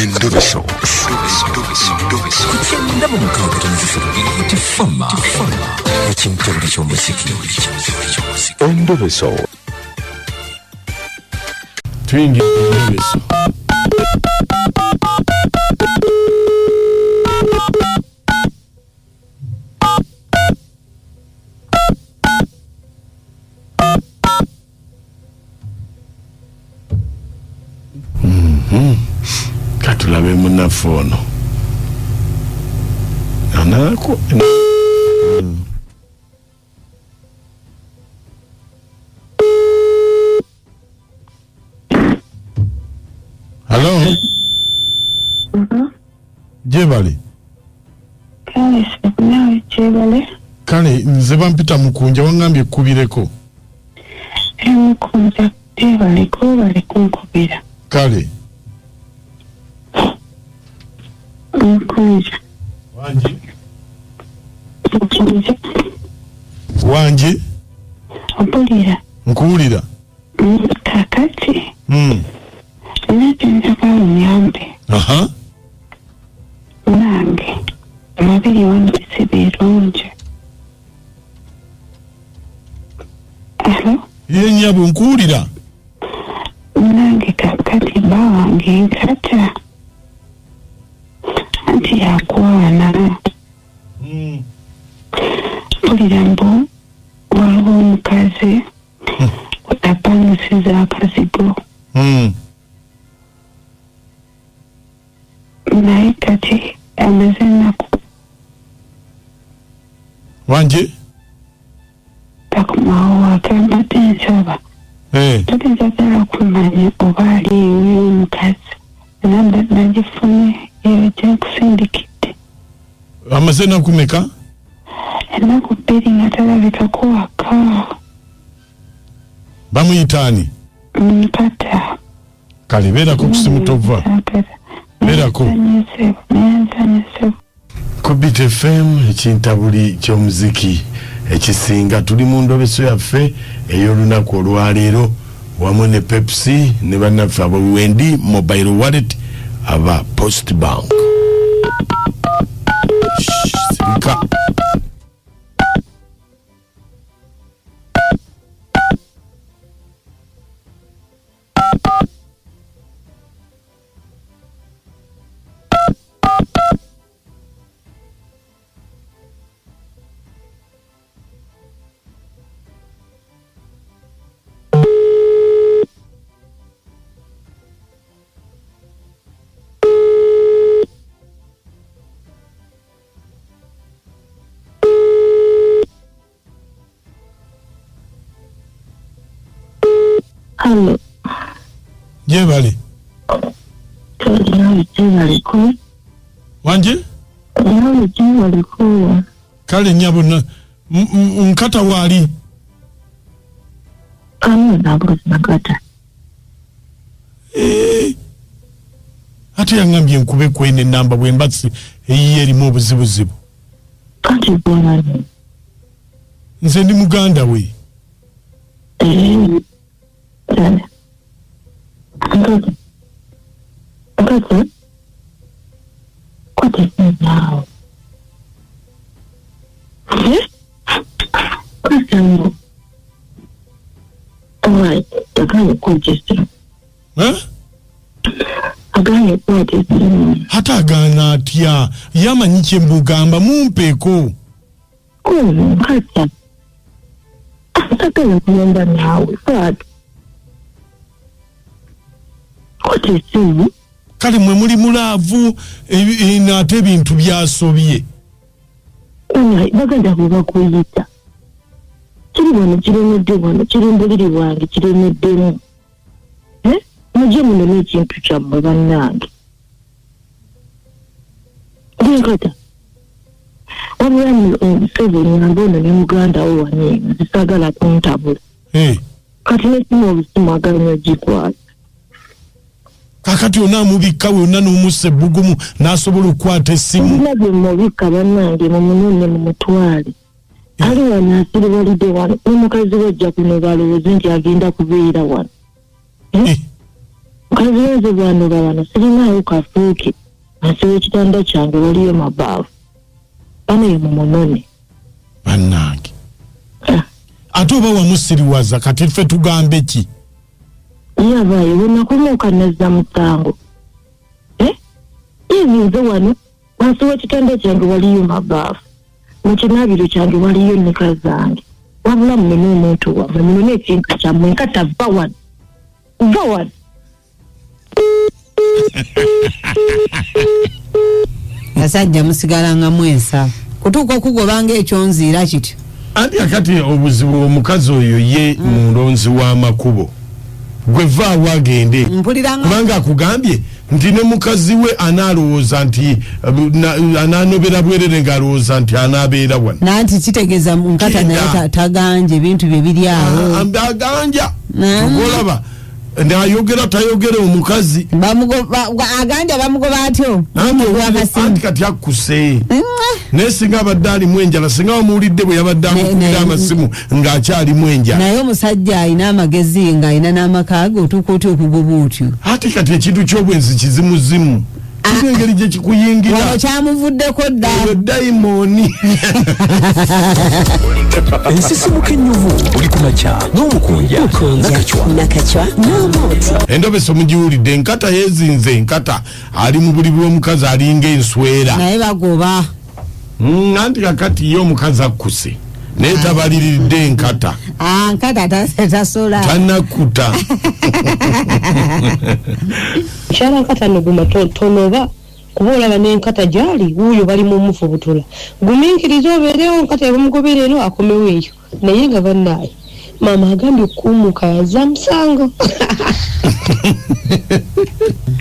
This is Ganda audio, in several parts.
Endobeso. Kugenda mu mukaaga tifama ekintu buli ky'omuziki. Endobeso. Twingi Endobeso. Katulabe munafono. Anako. Hello? Jebale. Jebale. Kale nze bampita Mukunja wangambye kubireko. Mukunja jebale ko bali kunkubira. Kale. Mukunja. Wanje. Mukunja. Wanje. Mubuliri. Nkuwulira. Kakati. Nagenda nyambe. Aha. Nange. Mabiri wandise birungi. Hello? Nyabo nkuwulira. Nange kakati Bwange nkata. Anti yakwana. Mpulira mbu waliwo omukazi apangusiza akazigo. Naye kati amaze ennaku. Wanje? Takumawo akambadde nsaba. Tulinjagala kumanya oba aliyo omukazi. Nagifunye eyo gyenkusindikidde. Amaze ennaku meka? Ennaku bbiri nga talabikako waka. Bamuyitaani? Mpata. Kale beerako kusimu tova. Beerako. Ku Beat FM ekintabuli ky'omuziki ekisinga tuli mu ndobeso yaffe ey'olunaku olwaleero wamu ne Pepsi ne bannaffe ab'Wendi mobile wallet aba Post Bank. Sirika. Hello. Jebale. Jebale ko. Wanje? Jebale ko. Kale nyabo nkata wali. Nabwo nakata. Ate yangambye nkube kwene namba bwembatsi eyerimu obuzibuzibu. Kati bwana. Nze ndi Muganda we. Okay. What is it now? Alright, the guy is consistent. Agaye kwate hata agana atya yamanyi kye mbugamba mumpeeko kati atakala kuyamba nawe kwate kote simu kale mwe muli mulaavu ate ebintu byasobye bagenda kuba kuyita kiri wano kiremedde wano kiri Mubuliri Bwange kiremeddemu mujye muno n'ekintu kyammwe bannange nkata wabula Museveni ngambe ono ne muganda wo wanyenga zisagala kuntabula kati nesimu obusimu aganya ogikwata kakati onamubikka wonna n'omussa ebbugumu n'asobola okukwata essimu nabye mubikka bannange mumunonye mu mutwale ali wano asiribalidde wano n'omukazi wajja kuno balowooze nti agenda kubeera wano Kaziweze bano babana sirinayo kafuuke asiwe ekitanda kyange waliyo mabaafu bano ye mumonone bannange ate oba wamusiriwaza kati ffe tugambe ki yabaye wenakomoka nazza Musango nze wano asiwe ekitanda kyange waliyo mabaafu mu kinaabiro kyange waliyo nneka zange wabula munene omuntu wamwe munene ekintu kyammwe nkata va wano Asajja musigala nga mwensa kutuuka okugobanga ekyonziira kityo andi akati obuzibu omukazi oyo ye mulonzi w'amakubo gwe vaawo agende kubanga akugambye nti ne mukazi we analowooza nti ananobera bwerere ng'alowooza nti anaabeera wano nanti kitegeeza nkata naye taganja ebintu bye biri awo aganja olaba n'ayogera tayogere omukazi aganja bamugoba atyo anti kati akkuse naye singa abadde alimu enjala singa bamuwulidde bwe yabadde amukubira amasimu ng'akyalimu enjala naye omusajja alina amagezi ng'alina n'amaka ge otuuka otya okugoba otyo ate kati ekintu ky'obwenzi kizimuzimu engeri gye kikuyingira wano kyamuvuddeko dda dayimooni ensisimuka ennyuvu buli ku makya n'omukunja nakacwa n'omooti Endobeso mugiwulidde enkata yeezinze enkata ali mu buli bw'omukazi alinga enswera naye bagoba anti kakati ye omukazi akkuse naye tabaliridde enkata nkata tasola tanakuta kyala nkata noguma tonoba kuba olaba n'enkata gyali wuuyo bali mu mufubutula gumiikiriza obeerewo nkata yabamugoberera eno akomewo eyo naye nga bannaaye maama agambye okuumuka yazza Musango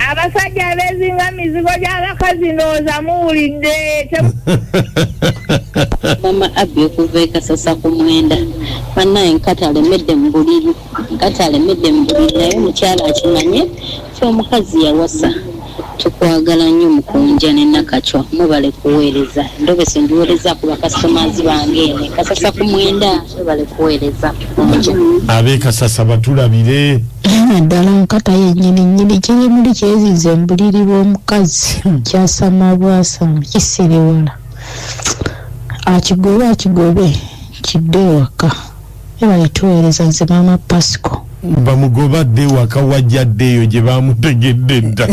abasajja abeezinga mizigo gy'abakazi ndowooza muwulidde mama abbi okuva ekasasa ku mwenda bannaye nkata alemedde mu buliri naye omukyala akimanye fe omukazi yawasa tukwagala nnyo Mukunja ne Nakacwa mubale kuweereza Endobeso ndiweereza ku bakasitomazi bange ene kasasa ku mwenda mubale kuweereza ab'ekasasa batulabire ddala nkata yennyini kiri muli kyezize mbuliri bw'omukazi kyasama bwasama kisiriwala akigobe kidde waka era netuweereza nze maama Pasco bamugobadde waka wajjaddeeyo gye bamutegedde dda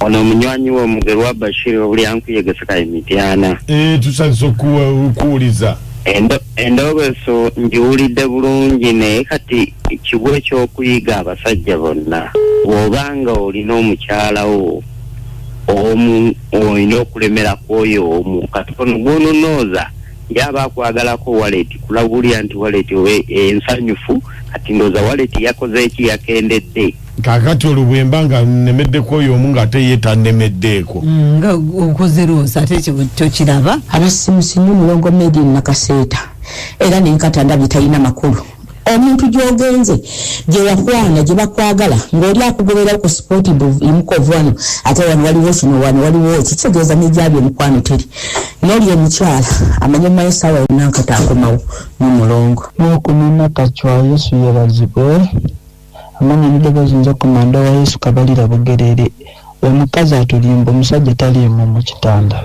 ono omunywanyi w'omugero wa Bashir obuli ankuyegesa emityana tusanise okuwuliza Endobeso ngiwulidde bulungi naye kati kibwe ekyokuyiga abasajja bonna bw'obanga olina omukyalawo omu olina okulemera kwoyo omu kati kono gwononooza yaba akwagalako waleti kulabulya nti waleti owe ensanyufu kati ndooza waleti yakoze eki yakendedde kakati olwo bwemba nga nnemeddeko oyo omu ng'ate ye tannemeddeeko nga okoze loosa ate tokiraba abasimusimu mulongo medi nakaseeta era nenkata ndabye talina makulu omuntu gy'ogenze gye yakwana gye bakwagala ng'oli akugobera ku sportive imukovu wano ate wano waliwo kino wano waliwo kitegeeza n'egyabyo omukwano teri n'oli omukyala amanye mu mayesaawa yonna nkata akomawo n'omulongo n'okunona Nakacwa Yesu yebazibwe amanya n'eddoboozi nza komanda wa Yesu kabalira Bugerere omukazi atulimba omusajja taliimu mu kitanda